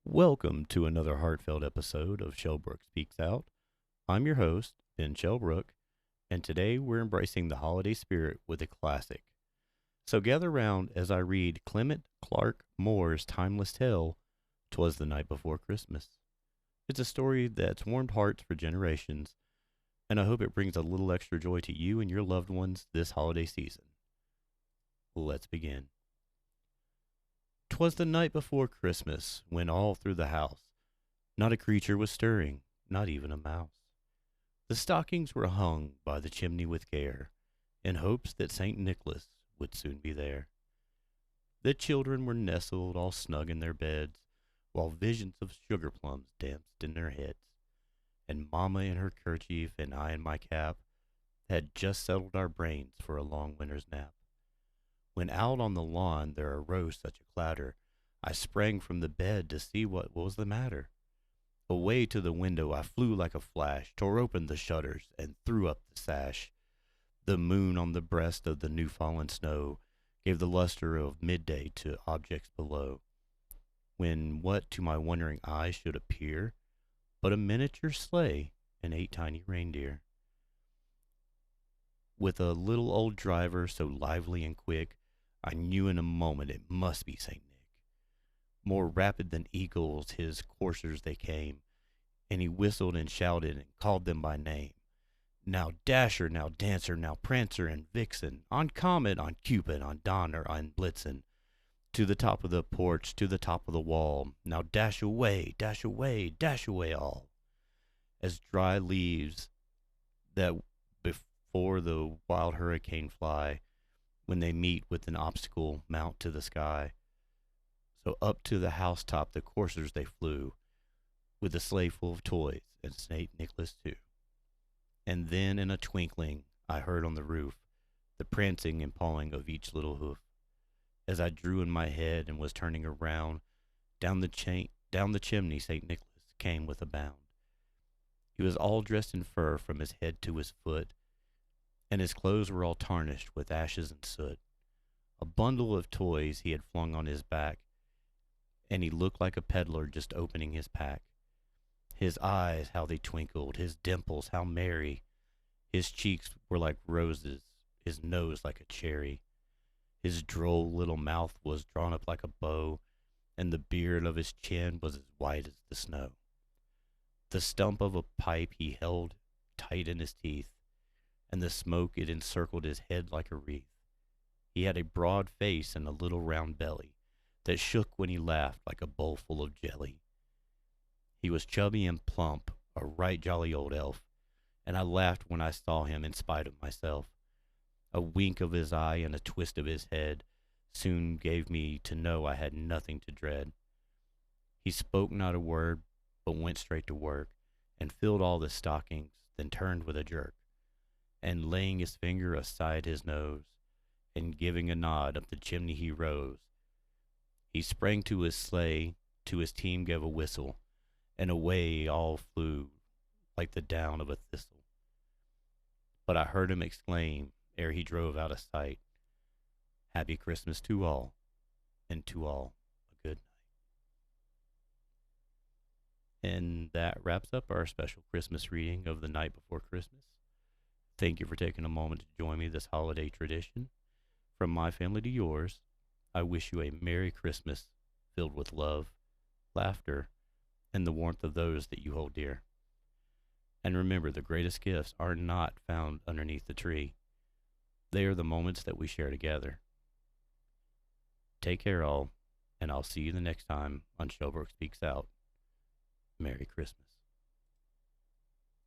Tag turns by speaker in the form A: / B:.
A: Welcome to another heartfelt episode of Shelbrook Speaks Out. I'm your host, Ben Shelbrook, and today we're embracing the holiday spirit with a classic. So gather round as I read Clement Clarke Moore's timeless tale, "Twas the Night Before Christmas." It's a story that's warmed hearts for generations, and I hope it brings a little extra joy to you and your loved ones this holiday season. Let's begin. 'Twas the night before Christmas, when all through the house not a creature was stirring, not even a mouse. The stockings were hung by the chimney with care, in hopes that St. Nicholas would soon be there. The children were nestled all snug in their beds, while visions of sugar plums danced in their heads. And Mamma in her kerchief and I in my cap had just settled our brains for a long winter's nap. When out on the lawn there arose such a clatter, I sprang from the bed to see what was the matter. Away to the window I flew like a flash, tore open the shutters, and threw up the sash. The moon on the breast of the new-fallen snow gave the luster of midday to objects below, when what to my wondering eyes should appear but a miniature sleigh and 8 tiny reindeer, with a little old driver so lively and quick, I knew in a moment it must be St. Nick. More rapid than eagles his coursers they came, and he whistled and shouted and called them by name. Now Dasher, now Dancer, now Prancer and Vixen, on Comet, on Cupid, on Donner, on Blitzen, to the top of the porch, to the top of the wall, now dash away, dash away, dash away all, as dry leaves that before the wild hurricane fly, when they meet with an obstacle mount to the sky. So up to the housetop the coursers they flew, with a sleigh full of toys, and St. Nicholas too. And then in a twinkling I heard on the roof the prancing and pawing of each little hoof. As I drew in my head and was turning around, down the chimney St. Nicholas came with a bound. He was all dressed in fur from his head to his foot, and his clothes were all tarnished with ashes and soot. A bundle of toys he had flung on his back, and he looked like a peddler just opening his pack. His eyes, how they twinkled, his dimples, how merry. His cheeks were like roses, his nose like a cherry. His droll little mouth was drawn up like a bow, and the beard of his chin was as white as the snow. The stump of a pipe he held tight in his teeth, and the smoke it encircled his head like a wreath. He had a broad face and a little round belly that shook when he laughed like a bowl full of jelly. He was chubby and plump, a right jolly old elf, and I laughed when I saw him in spite of myself. A wink of his eye and a twist of his head soon gave me to know I had nothing to dread. He spoke not a word, but went straight to work, and filled all the stockings, then turned with a jerk, and laying his finger aside his nose, and giving a nod up the chimney he rose. He sprang to his sleigh, to his team gave a whistle, and away all flew like the down of a thistle. But I heard him exclaim, ere he drove out of sight, "Happy Christmas to all, and to all a good night." And that wraps up our special Christmas reading of The Night Before Christmas. Thank you for taking a moment to join me this holiday tradition. From my family to yours, I wish you a Merry Christmas filled with love, laughter, and the warmth of those that you hold dear. And remember, the greatest gifts are not found underneath the tree. They are the moments that we share together. Take care, all, and I'll see you the next time on Shelbrook Speaks Out. Merry Christmas.